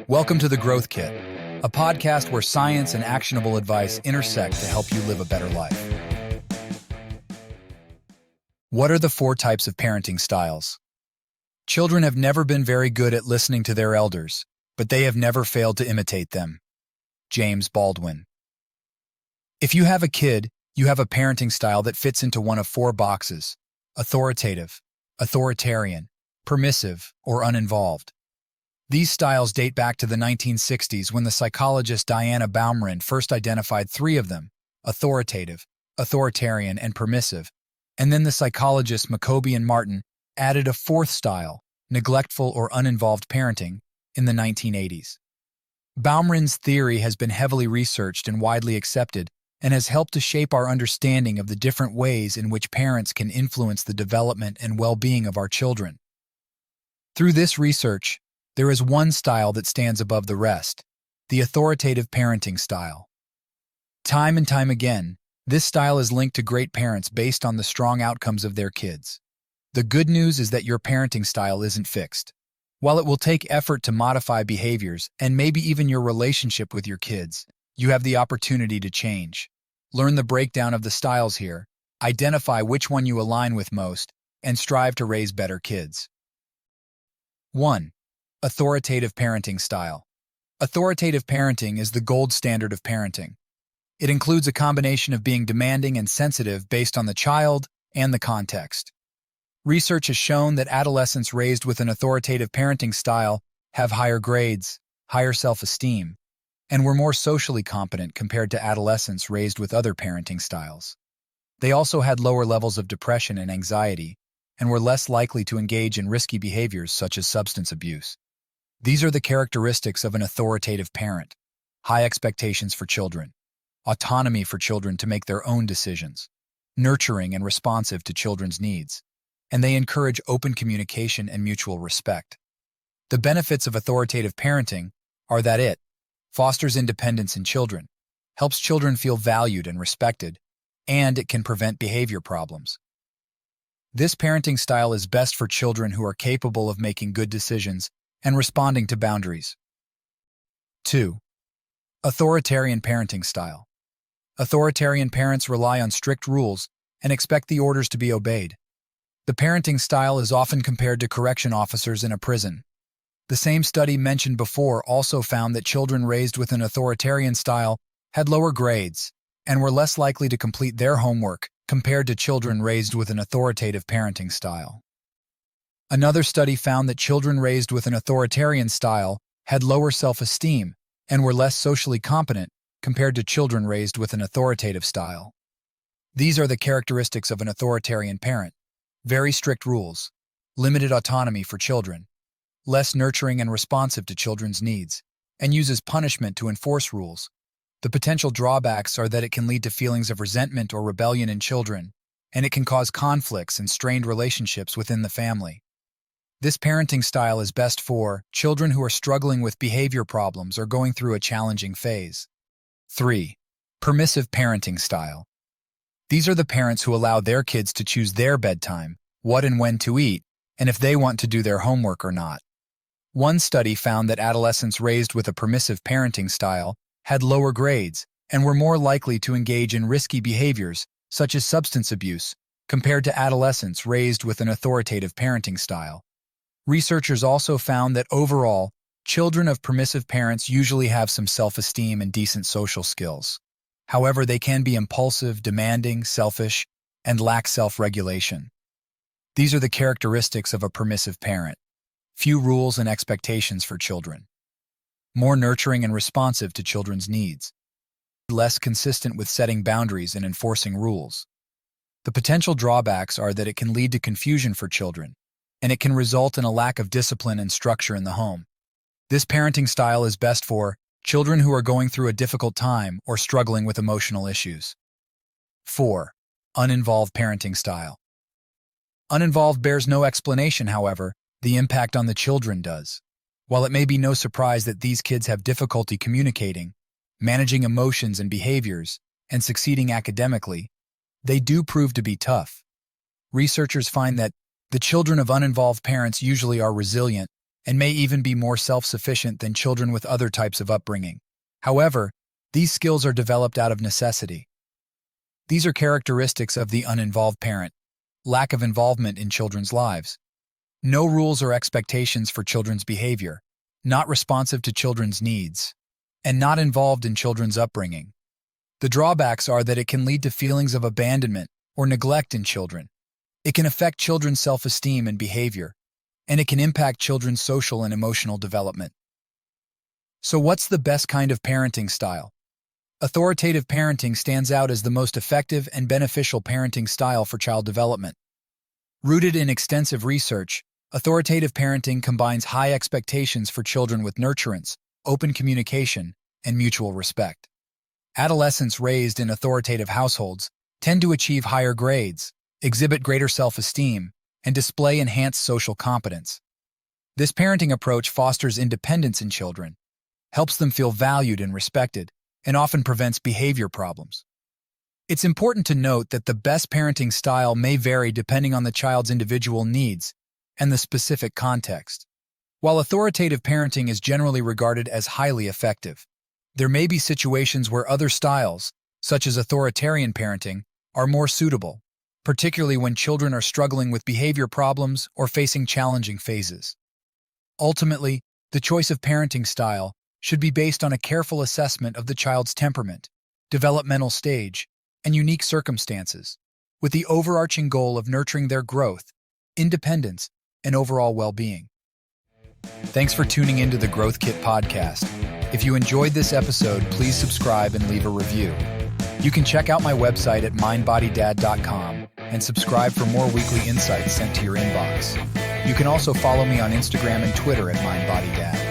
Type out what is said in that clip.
Welcome to The Growth Kit, a podcast where science and actionable advice intersect to help you live a better life. What are the 4 types of parenting styles? Children have never been very good at listening to their elders, but they have never failed to imitate them. James Baldwin. If you have a kid, you have a parenting style that fits into one of 4 boxes: authoritative, authoritarian, permissive, or uninvolved. These styles date back to the 1960s when the psychologist Diana Baumrind first identified 3 of them: authoritative, authoritarian, and permissive, and then the psychologists McCoby and Martin added a 4th style, neglectful or uninvolved parenting, in the 1980s. Baumrind's theory has been heavily researched and widely accepted and has helped to shape our understanding of the different ways in which parents can influence the development and well-being of our children. Through this research, there is one style that stands above the rest: the authoritative parenting style. Time and time again, this style is linked to great parents based on the strong outcomes of their kids. The good news is that your parenting style isn't fixed. While it will take effort to modify behaviors and maybe even your relationship with your kids, you have the opportunity to change. Learn the breakdown of the styles here, identify which one you align with most, and strive to raise better kids. 1. Authoritative parenting style. Authoritative parenting is the gold standard of parenting. It includes a combination of being demanding and sensitive based on the child and the context. Research has shown that adolescents raised with an authoritative parenting style have higher grades, higher self-esteem, and were more socially competent compared to adolescents raised with other parenting styles. They also had lower levels of depression and anxiety, and were less likely to engage in risky behaviors such as substance abuse. These are the characteristics of an authoritative parent: high expectations for children, autonomy for children to make their own decisions, nurturing and responsive to children's needs, and they encourage open communication and mutual respect. The benefits of authoritative parenting are that it fosters independence in children, helps children feel valued and respected, and it can prevent behavior problems. This parenting style is best for children who are capable of making good decisions and responding to boundaries. 2. Authoritarian parenting style. Authoritarian parents rely on strict rules and expect the orders to be obeyed. The parenting style is often compared to correction officers in a prison. The same study mentioned before also found that children raised with an authoritarian style had lower grades and were less likely to complete their homework compared to children raised with an authoritative parenting style. Another study found that children raised with an authoritarian style had lower self-esteem and were less socially competent compared to children raised with an authoritative style. These are the characteristics of an authoritarian parent: very strict rules, limited autonomy for children, less nurturing and responsive to children's needs, and uses punishment to enforce rules. The potential drawbacks are that it can lead to feelings of resentment or rebellion in children, and it can cause conflicts and strained relationships within the family. This parenting style is best for children who are struggling with behavior problems or going through a challenging phase. 3. Permissive parenting style. These are the parents who allow their kids to choose their bedtime, what and when to eat, and if they want to do their homework or not. One study found that adolescents raised with a permissive parenting style had lower grades and were more likely to engage in risky behaviors, such as substance abuse, compared to adolescents raised with an authoritative parenting style. Researchers also found that overall, children of permissive parents usually have some self-esteem and decent social skills. However, they can be impulsive, demanding, selfish, and lack self-regulation. These are the characteristics of a permissive parent: few rules and expectations for children, more nurturing and responsive to children's needs, less consistent with setting boundaries and enforcing rules. The potential drawbacks are that it can lead to confusion for children, and it can result in a lack of discipline and structure in the home. This parenting style is best for children who are going through a difficult time or struggling with emotional issues. 4. Uninvolved parenting style. Uninvolved bears no explanation, however, the impact on the children does. While it may be no surprise that these kids have difficulty communicating, managing emotions and behaviors, and succeeding academically, they do prove to be tough. Researchers find that the children of uninvolved parents usually are resilient and may even be more self-sufficient than children with other types of upbringing. However, these skills are developed out of necessity. These are characteristics of the uninvolved parent: lack of involvement in children's lives, no rules or expectations for children's behavior, not responsive to children's needs, and not involved in children's upbringing. The drawbacks are that it can lead to feelings of abandonment or neglect in children. It can affect children's self-esteem and behavior, and it can impact children's social and emotional development. So what's the best kind of parenting style? Authoritative parenting stands out as the most effective and beneficial parenting style for child development. Rooted in extensive research, authoritative parenting combines high expectations for children with nurturance, open communication, and mutual respect. Adolescents raised in authoritative households tend to achieve higher grades, exhibit greater self-esteem, and display enhanced social competence. This parenting approach fosters independence in children, helps them feel valued and respected, and often prevents behavior problems. It's important to note that the best parenting style may vary depending on the child's individual needs and the specific context. While authoritative parenting is generally regarded as highly effective, there may be situations where other styles, such as authoritarian parenting, are more suitable, particularly when children are struggling with behavior problems or facing challenging phases. Ultimately, the choice of parenting style should be based on a careful assessment of the child's temperament, developmental stage, and unique circumstances, with the overarching goal of nurturing their growth, independence, and overall well-being. Thanks for tuning into the Growth Kit podcast. If you enjoyed this episode, please subscribe and leave a review. You can check out my website at mindbodydad.com and subscribe for more weekly insights sent to your inbox. You can also follow me on Instagram and Twitter at mindbodydad.